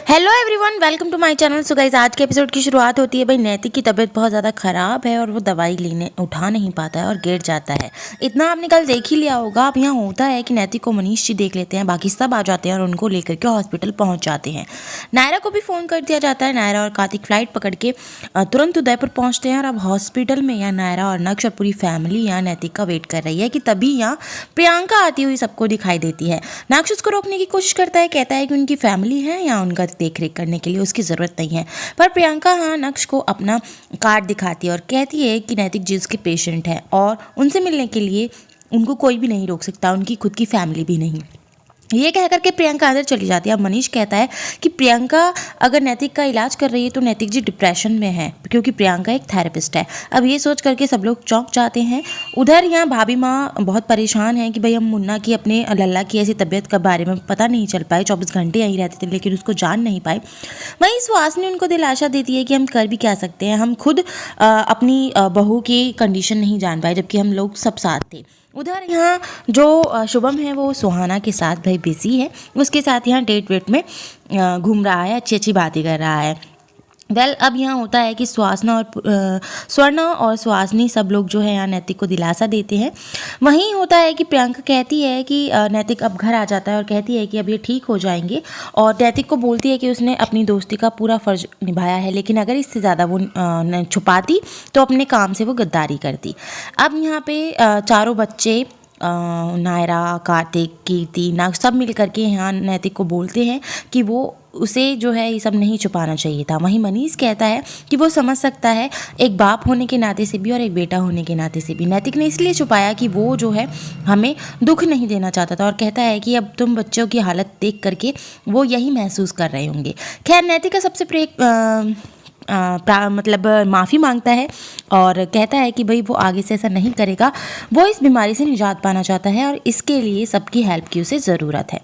Hello everyone, welcome to my channel. So guys, आज के episode की शुरुआत होती है। भाई नैतिक की तबीयत बहुत ज़्यादा ख़राब है और वो दवाई लेने उठा नहीं पाता है और गिर जाता है। इतना आपने कल देख ही लिया होगा। अब यहाँ होता है कि नैतिक को मनीष जी देख लेते हैं, बाकी सब आ जाते हैं और उनको लेकर के हॉस्पिटल पहुँच जाते हैं। नायरा को भी फ़ोन कर दिया जाता है। नायरा और कार्तिक फ्लाइट पकड़ के तुरंत उदयपुर पहुँचते हैं और अब हॉस्पिटल में यहाँ नायरा और नक्श और पूरी फैमिली यहाँ नैतिक का वेट कर रही है कि तभी यहाँ प्रियंका आती हुई सबको दिखाई देती है। नक्श उसको रोकने की कोशिश करता है, कहता है कि उनकी फैमिली है या उनका देख रेख करने के लिए उसकी ज़रूरत नहीं है। पर प्रियंका हाँ नक्श को अपना कार्ड दिखाती है और कहती है कि नैतिक जी उसके पेशेंट हैं और उनसे मिलने के लिए उनको कोई भी नहीं रोक सकता, उनकी खुद की फैमिली भी नहीं। ये कह करके प्रियंका अंदर चली जाती है। अब मनीष कहता है कि प्रियंका अगर नैतिक का इलाज कर रही है तो नैतिक जी डिप्रेशन में है, क्योंकि प्रियंका एक थेरेपिस्ट है। अब ये सोच करके सब लोग चौंक जाते हैं। उधर यहाँ भाभी माँ बहुत परेशान है कि भाई हम मुन्ना की, अपने लल्ला की ऐसी तबीयत के बारे में पता नहीं चल पाए। 24 घंटे यहीं रहते थे लेकिन उसको जान नहीं पाए। वहीं सुहासिनी उनको दिलासा देती है कि हम कर भी क्या सकते हैं, हम खुद अपनी बहू की कंडीशन नहीं जान पाए, जबकि हम लोग सब साथ थे। उधर यहाँ जो शुभम है वो सुहाना के साथ भाई बिजी है, उसके साथ यहाँ डेट वेट में घूम रहा है, अच्छी अच्छी बातें कर रहा है। अब यहाँ होता है कि स्वर्णा और सुहासिनी सब लोग जो है यहाँ नैतिक को दिलासा देते हैं। वहीं होता है कि प्रियंका कहती है कि नैतिक अब घर आ जाता है और कहती है कि अब ये ठीक हो जाएंगे, और नैतिक को बोलती है कि उसने अपनी दोस्ती का पूरा फर्ज निभाया है, लेकिन अगर इससे ज़्यादा वो छुपाती तो अपने काम से वो गद्दारी करती। अब यहाँ पे चारों बच्चे नायरा, कार्तिक, कीर्ति, नाग सब मिल करके यहाँ नैतिक को बोलते हैं कि वो उसे जो है ये सब नहीं छुपाना चाहिए था। वहीं मनीष कहता है कि वो समझ सकता है एक बाप होने के नाते से भी और एक बेटा होने के नाते से भी। नैतिक ने इसलिए छुपाया कि वो जो है हमें दुख नहीं देना चाहता था, और कहता है कि अब तुम बच्चों की हालत देख करके वो यही महसूस कर रहे होंगे। खैर नैतिक का सबसे मतलब माफ़ी मांगता है और कहता है कि भाई वो आगे से ऐसा नहीं करेगा। वो इस बीमारी से निजात पाना चाहता है और इसके लिए सबकी हेल्प की उसे ज़रूरत है।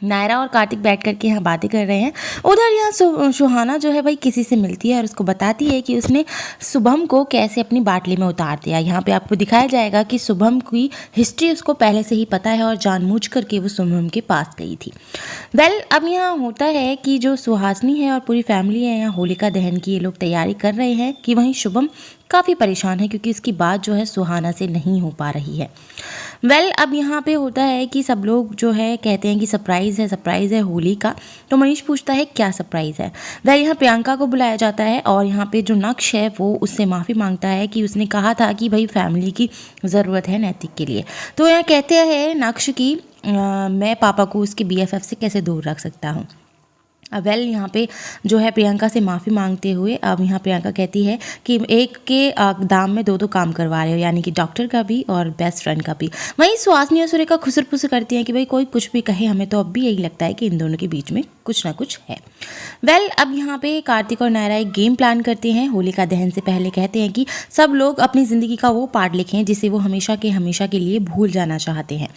नायरा और कार्तिक बैठ करके यहाँ बातें कर रहे हैं। उधर यहाँ सुहाना जो है भाई किसी से मिलती है और उसको बताती है कि उसने शुभम को कैसे अपनी बाटली में उतार दिया। यहाँ पे आपको दिखाया जाएगा कि शुभम की हिस्ट्री उसको पहले से ही पता है और जानबूझ करके वो शुभम के पास गई थी। अब यहाँ होता है कि जो सुहासिनी है और पूरी फैमिली है यहाँ होलिका दहन की ये लोग तैयारी कर रहे हैं कि वहीं शुभम काफ़ी परेशान है क्योंकि इसकी बात जो है सुहाना से नहीं हो पा रही है। अब यहाँ पे होता है कि सब लोग जो है कहते हैं कि सरप्राइज़ है होली का। तो मनीष पूछता है क्या सरप्राइज़ है। यहाँ प्रियंका को बुलाया जाता है और यहाँ पे जो नक्श है वो उससे माफ़ी मांगता है कि उसने कहा था कि भाई फैमिली की ज़रूरत है नैतिक के लिए। तो यहाँ कहते हैं नक्श की मैं पापा को उसके BFF से कैसे दूर रख सकता हूँ। यहाँ पे जो है प्रियंका से माफ़ी मांगते हुए अब यहाँ प्रियंका कहती है कि एक के दाम में दो काम करवा रहे हो, यानी कि डॉक्टर का भी और बेस्ट फ्रेंड का भी। वहीं सुहासिनी और सुरेखा खुसर फुसर करती हैं कि भाई कोई कुछ भी कहे, हमें तो अब भी यही लगता है कि इन दोनों के बीच में कुछ ना कुछ है। अब यहाँ पे कार्तिक और नायरा एक गेम प्लान करते हैं। होलिका दहन से पहले कहते हैं कि सब लोग अपनी ज़िंदगी का वो पार्ट लिखें जिसे वो हमेशा के लिए भूल जाना चाहते हैं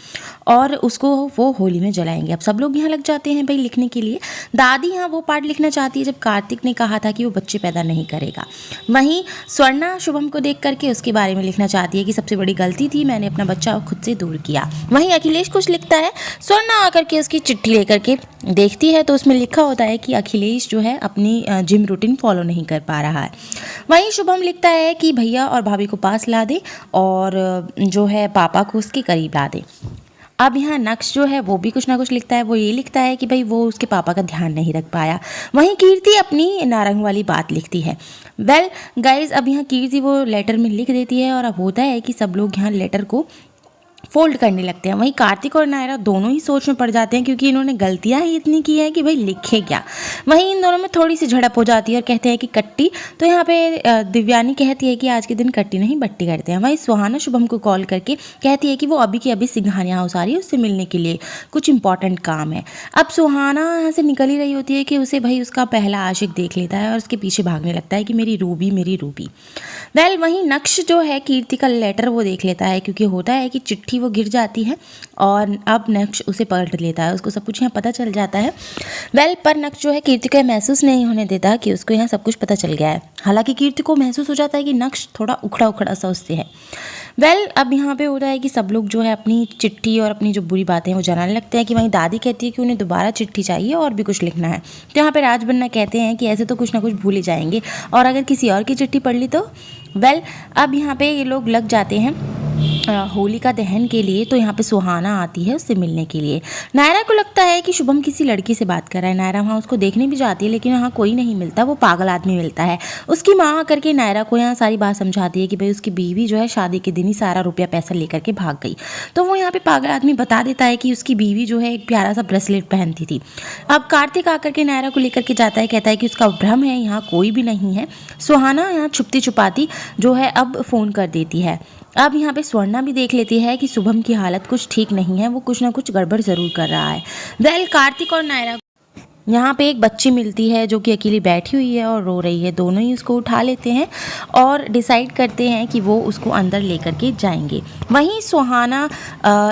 और उसको वो होली में जलाएंगे। अब सब लोग यहाँ लग जाते हैं भाई लिखने के लिए। दादी यहाँ वो पार्ट लिखना चाहती है जब कार्तिक ने कहा था कि वो बच्चे पैदा नहीं करेगा। वहीं स्वर्णा शुभम को देख करके उसके बारे में लिखना चाहती है कि सबसे बड़ी गलती थी, मैंने अपना बच्चा खुद से दूर किया। वहीं अखिलेश कुछ लिखता है। स्वर्णा आकर के उसकी चिट्ठी लेकर के देखती है तो उसमें लिखा होता है कि अखिलेश जो है अपनी जिम रूटीन फॉलो नहीं कर पा रहा है। वहीं शुभम लिखता है कि भैया और भाभी को पास ला दे और जो है पापा को उसके करीब ला दे। अब यहाँ नक्श जो है वो भी कुछ ना कुछ लिखता है। वो ये लिखता है कि भाई वो उसके पापा का ध्यान नहीं रख पाया। वहीं कीर्ति अपनी नारंग वाली बात लिखती है। गाइज अब यहाँ कीर्ति वो लेटर में लिख देती है और अब होता है कि सब लोग यहाँ लेटर को फोल्ड करने लगते हैं। वहीं कार्तिक और नायरा दोनों ही सोच में पड़ जाते हैं क्योंकि इन्होंने गलतियां ही इतनी की है कि भाई लिखे क्या। वहीं इन दोनों में थोड़ी सी झड़प हो जाती है और कहते हैं कि कट्टी। तो यहाँ पे दिव्यानी कहती है कि आज के दिन कट्टी नहीं बट्टी करते हैं। वहीं सुहाना शुभम को कॉल करके कहती है कि वो अभी की अभी सिंघानिया हाउस आ रही है, उससे मिलने के लिए कुछ इंपॉर्टेंट काम है। अब सुहाना यहाँ से निकल ही रही होती है कि उसे भाई उसका पहला आशिक देख लेता है और उसके पीछे भागने लगता है कि मेरी रूबी। वहीं नक्श जो है कीर्ति का लेटर वो देख लेता है क्योंकि होता है कि चिट्ठी वो गिर जाती है और अब नक्श उसे पकड़ लेता है। उसको सब कुछ यहाँ पता चल जाता है। पर नक्श जो है कीर्ति को महसूस नहीं होने देता कि उसको यहाँ सब कुछ पता चल गया है। हालांकि कीर्ति को महसूस हो जाता है कि नक्श थोड़ा उखड़ा उखड़ा सा उससे है। अब यहाँ पे हो रहा है कि सब लोग जो है अपनी चिट्ठी और अपनी जो बुरी बातें हैं वो जनाने लगते हैं कि वहीं दादी कहती है कि उन्हें दोबारा चिट्ठी चाहिए और भी कुछ लिखना है। तो यहाँ पे राजबन्ना कहते हैं कि ऐसे तो कुछ ना कुछ भूल ही जाएंगे और अगर किसी और की चिट्ठी पढ़ ली तो अब यहाँ पे ये लोग लग जाते हैं होलिका दहन के लिए। तो यहाँ पे सुहाना आती है उससे मिलने के लिए। नायरा को लगता है कि शुभम किसी लड़की से बात कर रहा है। नायरा वहाँ उसको देखने भी जाती है लेकिन वहाँ कोई नहीं मिलता, वो पागल आदमी मिलता है। उसकी माँ आकर के नायरा को यहाँ सारी बात समझाती है कि भाई उसकी बीवी जो है शादी के दिन ही सारा रुपया पैसा लेकर के भाग गई। तो वो यहाँ पे पागल आदमी बता देता है कि उसकी बीवी जो है एक प्यारा सा ब्रेसलेट पहनती थी। अब कार्तिक आकर के नायरा को लेकर के जाता है, कहता है कि उसका भ्रम है, यहाँ कोई भी नहीं है। सुहाना यहाँ छुपती छुपाती जो है अब फ़ोन कर देती है। अब यहाँ पे स्वर्णा भी देख लेती है कि शुभम की हालत कुछ ठीक नहीं है, वो कुछ ना कुछ गड़बड़ ज़रूर कर रहा है। कार्तिक और नायरा यहाँ पे एक बच्ची मिलती है जो कि अकेली बैठी हुई है और रो रही है। दोनों ही उसको उठा लेते हैं और डिसाइड करते हैं कि वो उसको अंदर लेकर के जाएंगे। वहीं सुहाना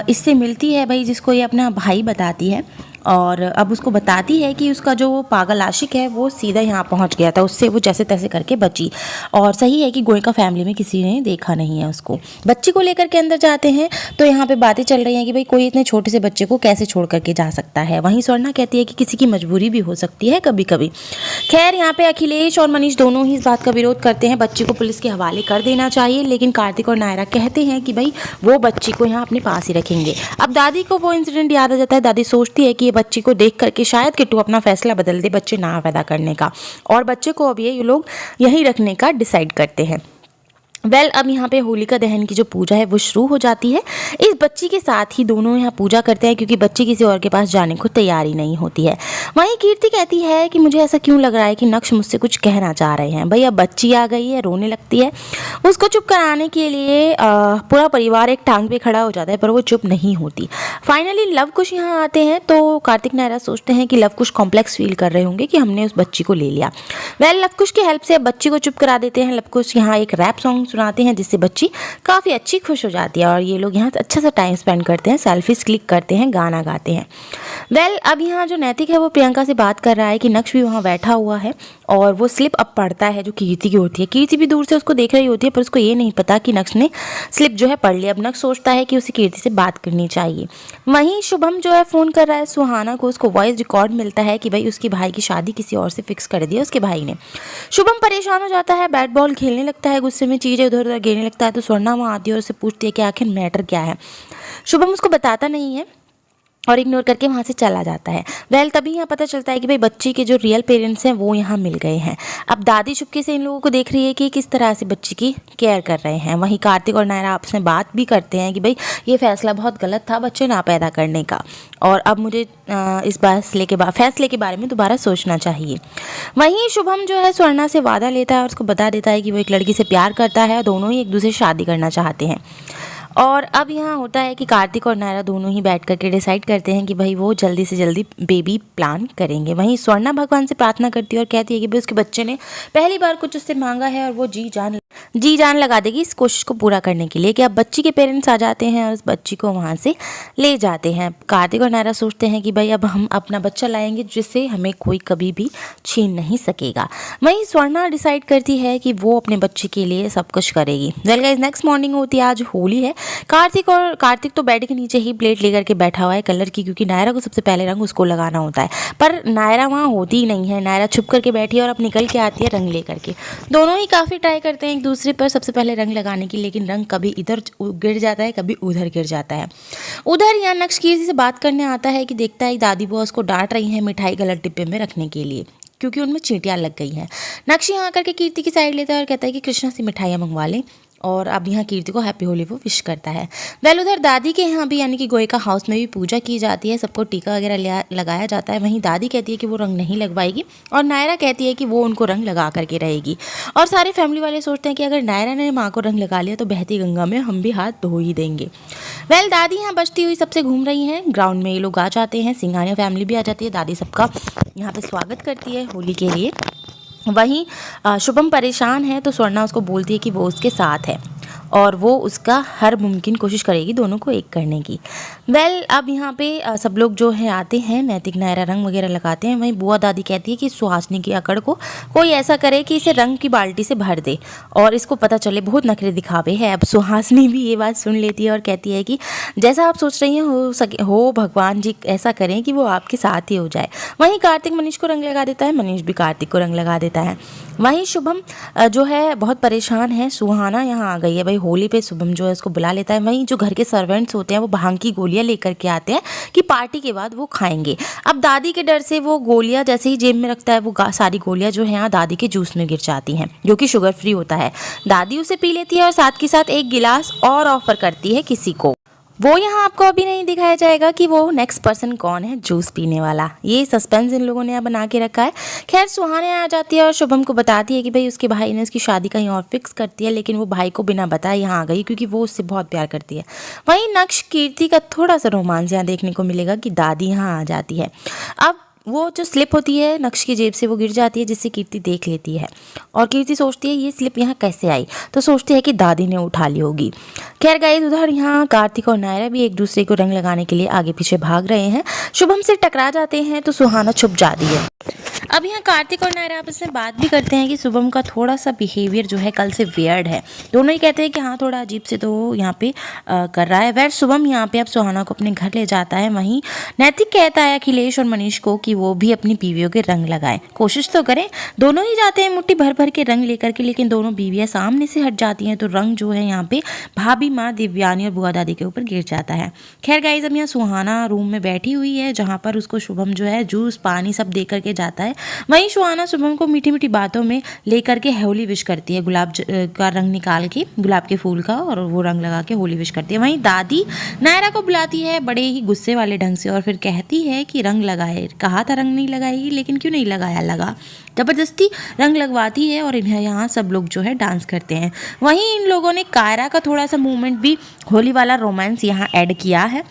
इससे मिलती है भाई, जिसको ये अपना भाई बताती है और अब उसको बताती है कि उसका जो पागल आशिक है वो सीधा यहाँ पहुँच गया था, उससे वो जैसे तैसे करके बची। और सही है कि गोयका फैमिली में किसी ने देखा नहीं है उसको। बच्ची को लेकर के अंदर जाते हैं तो यहाँ पे बातें चल रही हैं कि भाई कोई इतने छोटे से बच्चे को कैसे छोड़ करके जा सकता है। वहीं स्वर्णा कहती है कि किसी की मजबूरी भी हो सकती है कभी कभी। खैर यहाँ पे अखिलेश और मनीष दोनों ही इस बात का विरोध करते हैं, बच्ची को पुलिस के हवाले कर देना चाहिए। लेकिन कार्तिक और नायरा कहते हैं कि भाई वो बच्ची को यहाँ अपने पास ही रखेंगे। अब दादी को वो इंसिडेंट याद आ जाता है। दादी सोचती है कि बच्ची को देख करके शायद किट्टू अपना फैसला बदल दे बच्चे ना पैदा करने का, और बच्चे को अब ये लोग यहीं रखने का डिसाइड करते हैं। अब यहाँ पे होलिका दहन की जो पूजा है वो शुरू हो जाती है। इस बच्ची के साथ ही दोनों यहाँ पूजा करते हैं क्योंकि बच्ची किसी और के पास जाने को तैयार ही नहीं होती है। वहीं कीर्ति कहती है कि मुझे ऐसा क्यों लग रहा है कि नक्श मुझसे कुछ कहना चाह रहे हैं। अब बच्ची आ गई है, रोने लगती है। उसको चुप कराने के लिए पूरा परिवार एक टांग पे खड़ा हो जाता है पर वो चुप नहीं होती। फाइनली लवकुश यहाँ आते हैं तो कार्तिक नायरा सोचते हैं कि लवकुश कॉम्प्लेक्स फील कर रहे होंगे कि हमने उस बच्ची को ले लिया। लवकुश की हेल्प से बच्ची को चुप करा देते हैं। लवकुश यहाँ एक रैप सॉन्ग सुनाते हैं जिससे बच्ची काफ़ी अच्छी खुश हो जाती है और ये लोग यहाँ अच्छा सा टाइम स्पेंड करते हैं, सेल्फीज क्लिक करते हैं, गाना गाते हैं। अब यहाँ जो नैतिक है वो प्रियंका से बात कर रहा है कि नक्श भी वहाँ बैठा हुआ है और वो स्लिप अब पढ़ता है जो कीर्ति की होती है। कीर्ति भी दूर से उसको देख रही होती है पर उसको ये नहीं पता कि नक्श ने स्लिप जो है पढ़ लिया। अब नक्श सोचता है कि उसे कीर्ति से बात करनी चाहिए। वहीं शुभम जो है फ़ोन कर रहा है सुहाना को। उसको वॉइस रिकॉर्ड मिलता है कि भाई उसके भाई की शादी किसी और से फिक्स कर दी है उसके भाई ने। शुभम परेशान हो जाता है, बैट बॉल खेलने लगता है, गुस्से में चीज़ें उधर उधर गिरने लगता है। तो स्वर्णा वहाँ आती है और उससे पूछती है कि आखिर मैटर क्या है। शुभम उसको बताता नहीं है और इग्नोर करके वहाँ से चला जाता है। तभी यहाँ पता चलता है कि भाई बच्ची के जो रियल पेरेंट्स हैं वो यहाँ मिल गए हैं। अब दादी चुपके से इन लोगों को देख रही है कि किस तरह से बच्ची की केयर कर रहे हैं। वहीं कार्तिक और नायरा आपस में बात भी करते हैं कि भाई ये फैसला बहुत गलत था बच्चे ना पैदा करने का और अब मुझे इस फैसले के बारे में दोबारा सोचना चाहिए। वहीं शुभम जो है स्वर्णा से वादा लेता है और उसको बता देता है कि वो एक लड़की से प्यार करता है और दोनों ही एक दूसरे से शादी करना चाहते हैं। और अब यहाँ होता है कि कार्तिक और नायरा दोनों ही बैठ करके डिसाइड करते हैं कि भाई वो जल्दी से जल्दी बेबी प्लान करेंगे। वहीं स्वर्णा भगवान से प्रार्थना करती है और कहती है कि भाई उसके बच्चे ने पहली बार कुछ उससे मांगा है और वो जी जान लगा देगी इस कोशिश को पूरा करने के लिए। कि अब बच्ची के पेरेंट्स आ जाते हैं और उस बच्ची को वहाँ से ले जाते हैं। कार्तिक और नायरा सोचते हैं कि भाई अब हम अपना बच्चा लाएंगे जिससे हमें कोई कभी भी छीन नहीं सकेगा। वहीं स्वर्णा डिसाइड करती है कि वो अपने बच्चे के लिए सब कुछ करेगी। गाइस नेक्स्ट मॉर्निंग होती है, आज होली है। कार्तिक तो बेड के नीचे ही प्लेट लेकर के बैठा हुआ है कलर की, क्योंकि नायरा को सबसे पहले रंग उसको लगाना होता है। पर नायरा वहाँ होती ही नहीं है। नायरा छुप करके बैठी है और अब निकल के आती है रंग लेकर के। दोनों ही काफ़ी ट्राई करते हैं एक दूसरे पर सबसे पहले रंग लगाने की, लेकिन रंग कभी इधर गिर जाता है कभी उधर गिर जाता है। उधर यहाँ नक्श कीर्ति से बात करने आता है कि देखता है दादी बुआ उसको डांट रही हैं मिठाई गलत डिब्बे में रखने के लिए क्योंकि उनमें चींटियाँ लग गई हैं। नक्श यहाँ आकर के कीर्ति की साइड लेता है और कहता है कि कृष्णा से मिठाइयाँ मंगवा लें और अब यहाँ कीर्ति को हैप्पी होली वो विश करता है। उधर दादी के यहाँ भी यानी कि गोयका हाउस में भी पूजा की जाती है, सबको टीका वगैरह लगाया जाता है। वहीं दादी कहती है कि वो रंग नहीं लगवाएगी और नायरा कहती है कि वो उनको रंग लगा करके रहेगी। और सारे फैमिली वाले सोचते हैं कि अगर नायरा ने माँ को रंग लगा लिया तो बहती गंगा में हम भी हाथ धो ही देंगे। दादी यहाँ बचती हुई सबसे घूम रही हैं। ग्राउंड में ये लोग आ जाते हैं, सिंघानिया फैमिली भी आ जाती है। दादी सबका यहाँ पे स्वागत करती है होली के लिए। वहीं शुभम परेशान है तो स्वर्णा उसको बोलती है कि वो उसके साथ है और वो उसका हर मुमकिन कोशिश करेगी दोनों को एक करने की। अब यहाँ पे सब लोग जो है आते हैं, नैतिक नायरा रंग वगैरह लगाते हैं। वहीं बुआ दादी कहती है कि सुहासिनी की अकड़ को कोई ऐसा करे कि इसे रंग की बाल्टी से भर दे और इसको पता चले बहुत नखरे दिखावे है। अब सुहासिनी भी ये बात सुन लेती है और कहती है कि जैसा आप सोच रही हैं हो भगवान जी ऐसा करें कि वो आपके साथ ही हो जाए। वहीं कार्तिक मनीष को रंग लगा देता है, मनीष भी कार्तिक को रंग लगा देता है। वहीं शुभम जो है बहुत परेशान है। सुहाना यहाँ आ गई है भाई, होली पे शुभम जो है उसको बुला लेता है। वहीं जो घर के सर्वेंट्स होते हैं वो भांग की गोलियां लेकर के आते हैं कि पार्टी के बाद वो खाएंगे। अब दादी के डर से वो गोलियां जैसे ही जेब में रखता है वो सारी गोलियां जो है यहाँ दादी के जूस में गिर जाती हैं, जो कि शुगर फ्री होता है। दादी उसे पी लेती है और साथ के साथ एक गिलास और ऑफर करती है किसी को। वो यहाँ आपको अभी नहीं दिखाया जाएगा कि वो नेक्स्ट पर्सन कौन है जूस पीने वाला। ये सस्पेंस इन लोगों ने यहाँ बना के रखा है। खैर सुहाना आ जाती है और शुभम को बताती है कि भाई उसके भाई ने उसकी शादी कहीं और फिक्स करती है, लेकिन वो भाई को बिना बताए यहाँ आ गई क्योंकि वो उससे बहुत प्यार करती है। वहीं नक्श कीर्ति का थोड़ा सा रोमांस यहाँ देखने को मिलेगा कि दादी यहाँ आ जाती है। अब वो जो स्लिप होती है नक्श की जेब से वो गिर जाती है, जिससे कीर्ति देख लेती है और कीर्ति सोचती है ये स्लिप यहाँ कैसे आई, तो सोचती है कि दादी ने उठा ली होगी। खैर गाइस उधर यहाँ कार्तिक और नायरा भी एक दूसरे को रंग लगाने के लिए आगे पीछे भाग रहे हैं। शुभम से टकरा जाते हैं तो सुहाना छुप जाती है। अब यहाँ कार्तिक और नायरा आपस में बात भी करते हैं कि शुभम का थोड़ा सा बिहेवियर जो है कल से वियर्ड है। दोनों ही कहते हैं कि हाँ थोड़ा अजीब से तो वो यहाँ पे कर रहा है। वैर शुभम यहाँ पे अब सुहाना को अपने घर ले जाता है। वहीं नैतिक कहता है अखिलेश और मनीष को कि वो भी अपनी बीवियों के रंग लगाएं, कोशिश तो करें। दोनों ही जाते हैं मुट्ठी भर भर के रंग लेकर के, लेकिन दोनों बीवियाँ सामने से हट जाती हैं तो रंग जो है यहाँ पे भाभी माँ दिव्यानी और बुआ दादी के ऊपर गिर जाता है। खैर गाइस अब यहाँ सुहाना रूम में बैठी हुई है जहाँ पर उसको शुभम जो है जूस पानी सब दे करके जाता है। वहीं सुहाना शुभम को मीठी मीठी बातों में लेकर के होली विश करती है, गुलाब का रंग निकाल के गुलाब के फूल का और वो रंग लगा के होली विश करती है। वहीं दादी नायरा को बुलाती है बड़े ही गुस्से वाले ढंग से और फिर कहती है कि रंग लगाए, कहा था रंग नहीं लगाएगी लेकिन क्यों नहीं लगाया, लगा जबरदस्ती रंग लगवाती है और यहाँ सब लोग जो है डांस करते हैं। वहीं इन लोगों ने कायरा का थोड़ा सा मूवमेंट भी होली वाला रोमांस यहाँ ऐड किया है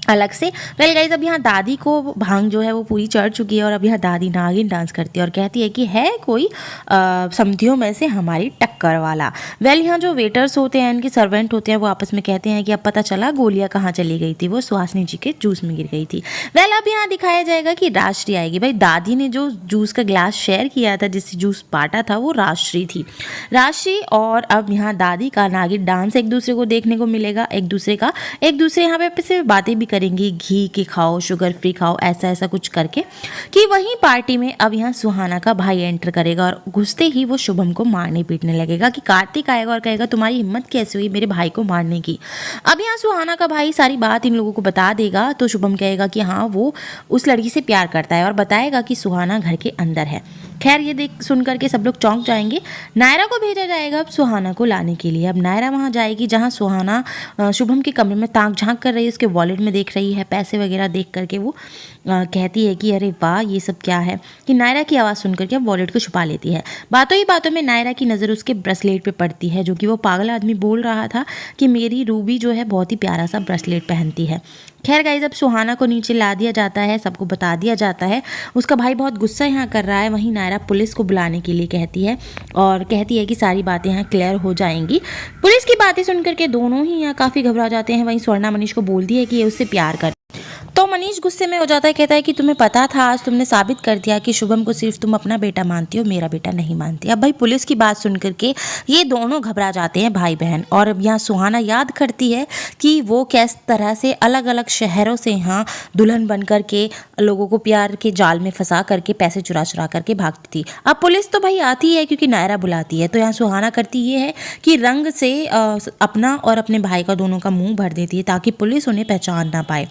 अलग से। वेल गाइस अब यहाँ दादी को भांग जो है वो पूरी चढ़ चुकी है और अब यहाँ दादी नागिन डांस करती है और कहती है कि है कोई समधियों में से हमारी टक्कर वाला। वेल यहाँ जो वेटर्स होते हैं इनके सर्वेंट होते हैं वो आपस में कहते हैं कि अब पता चला गोलियाँ कहाँ चली गई थी, वो सुहासिनी जी के जूस में गिर गई थी। वेल अब यहाँ दिखाया जाएगा कि राजश्री आएगी। भाई दादी ने जो जूस का ग्लास शेयर किया था, जिससे जूस बांटा था, वो राजश्री थी। राजश्री और अब यहाँ दादी का नागिन डांस एक दूसरे को देखने को मिलेगा। एक दूसरे यहाँ पे बातें भी करेंगी, घी के खाओ, शुगर फ्री खाओ, ऐसा ऐसा कुछ करके कि वहीं पार्टी में अब यहाँ सुहाना का भाई एंटर करेगा और घुसते ही वो शुभम को मारने पीटने लगेगा कि कार्तिक आएगा और कहेगा तुम्हारी हिम्मत कैसे हुई मेरे भाई को मारने की। अब यहाँ सुहाना का भाई सारी बात इन लोगों को बता देगा तो शुभम कहेगा कि हाँ वो उस लड़की से प्यार करता है और बताएगा कि सुहाना घर के अंदर है। खैर ये देख सुन करके सब लोग चौंक जाएंगे। नायरा को भेजा जाएगा अब सुहाना को लाने के लिए। अब नायरा वहाँ जाएगी जहाँ सुहाना शुभम के कमरे में ताक झांक कर रही है, उसके वॉलेट में देख रही है पैसे वगैरह देख करके वो कहती है कि अरे वाह ये सब क्या है, कि नायरा की आवाज़ सुन करके अब वॉलेट को छुपा लेती है। बातों ही बातों में नायरा की नज़र उसके ब्रेसलेट पे पड़ती है, जो कि वो पागल आदमी बोल रहा था कि मेरी रूबी जो है बहुत ही प्यारा सा ब्रेसलेट पहनती है। खैर गाइस अब सुहाना को नीचे ला दिया जाता है, सबको बता दिया जाता है। उसका भाई बहुत गुस्सा यहाँ कर रहा है। वहीं नायरा पुलिस को बुलाने के लिए कहती है और कहती है कि सारी बातें यहाँ क्लियर हो जाएंगी। पुलिस की बातें सुन करके दोनों ही यहाँ काफ़ी घबरा जाते हैं। वहीं स्वर्णा मनीष को बोलती है कि ये उससे प्यार कर, तो मनीष गुस्से में हो जाता है, कहता है कि तुम्हें पता था, आज तुमने साबित कर दिया कि शुभम को सिर्फ तुम अपना बेटा मानती हो, मेरा बेटा नहीं मानती। अब भाई पुलिस की बात सुन करके ये दोनों घबरा जाते हैं भाई बहन। और अब यहाँ सुहाना याद करती है कि वो किस तरह से अलग अलग शहरों से यहाँ दुल्हन बन करके लोगों को प्यार के जाल में फंसा करके पैसे चुरा चुरा करके भागती थी। अब पुलिस तो भाई आती है क्योंकि नायरा बुलाती है, तो यहाँ सुहाना करती ये है कि रंग से अपना और अपने भाई का दोनों का मुँह भर देती है ताकि पुलिस उन्हें पहचान ना पाए।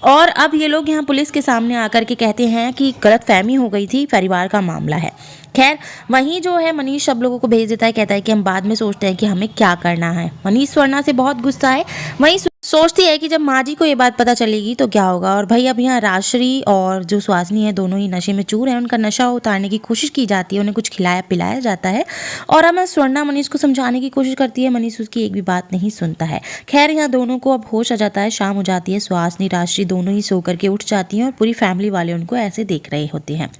और अब ये लोग यहाँ पुलिस के सामने आकर के कहते हैं कि गलतफहमी हो गई थी, परिवार का मामला है। खैर वहीं जो है मनीष सब लोगों को भेज देता है, कहता है कि हम बाद में सोचते हैं कि हमें क्या करना है। मनीष स्वर्णा से बहुत गुस्सा है। वहीं सोचती है कि जब माँ जी को ये बात पता चलेगी तो क्या होगा। और भाई अब यहाँ राजश्री और जो सुहासिनी है दोनों ही नशे में चूर हैं। उनका नशा उतारने की कोशिश की जाती है, उन्हें कुछ खिलाया पिलाया जाता है। और अब स्वर्णा मनीष को समझाने की कोशिश करती है, मनीष उसकी एक भी बात नहीं सुनता है। खैर यहाँ दोनों को अब होश आ जाता है, शाम हो जाती है। सुहासिनी राजश्री दोनों ही सो करके उठ जाती हैं और पूरी फैमिली वाले उनको ऐसे देख रहे होते हैं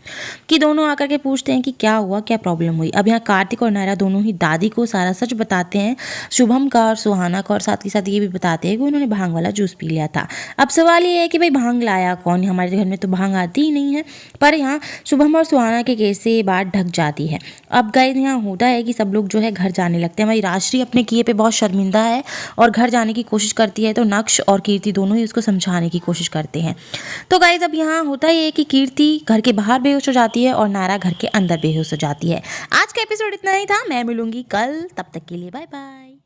कि दोनों आकर के पूछते हैं कि क्या हुआ, क्या प्रॉब्लम हुई। अब यहाँ कार्तिक और नायरा दोनों ही दादी को सारा सच बताते हैं, शुभम का और सुहाना का, और साथ ही साथ ये भी बताते हैं कि उन्होंने भांग वाला जूस पी लिया था। अब सवाल ये है कि भाई भांग लाया कौन, हमारे घर में तो भांग आती ही नहीं है। पर यहाँ शुभम और सुहाना के केस से ये बात ढक जाती है। अब गाइस यहाँ होता है कि सब लोग जो है घर जाने लगते हैं। भाई राजश्री अपने किए पे बहुत शर्मिंदा है और घर जाने की कोशिश करती है, तो नक्श और कीर्ति दोनों ही उसको समझाने की कोशिश करते हैं। तो गाइस अब यहाँ होता ही है कि कीर्ति घर के बाहर बेहोश हो जाती है और नायरा घर के अंदर बेहोश हो जाती है। आज का एपिसोड इतना ही था, मैं मिलूंगी कल, तब तक के लिए बाय बाय।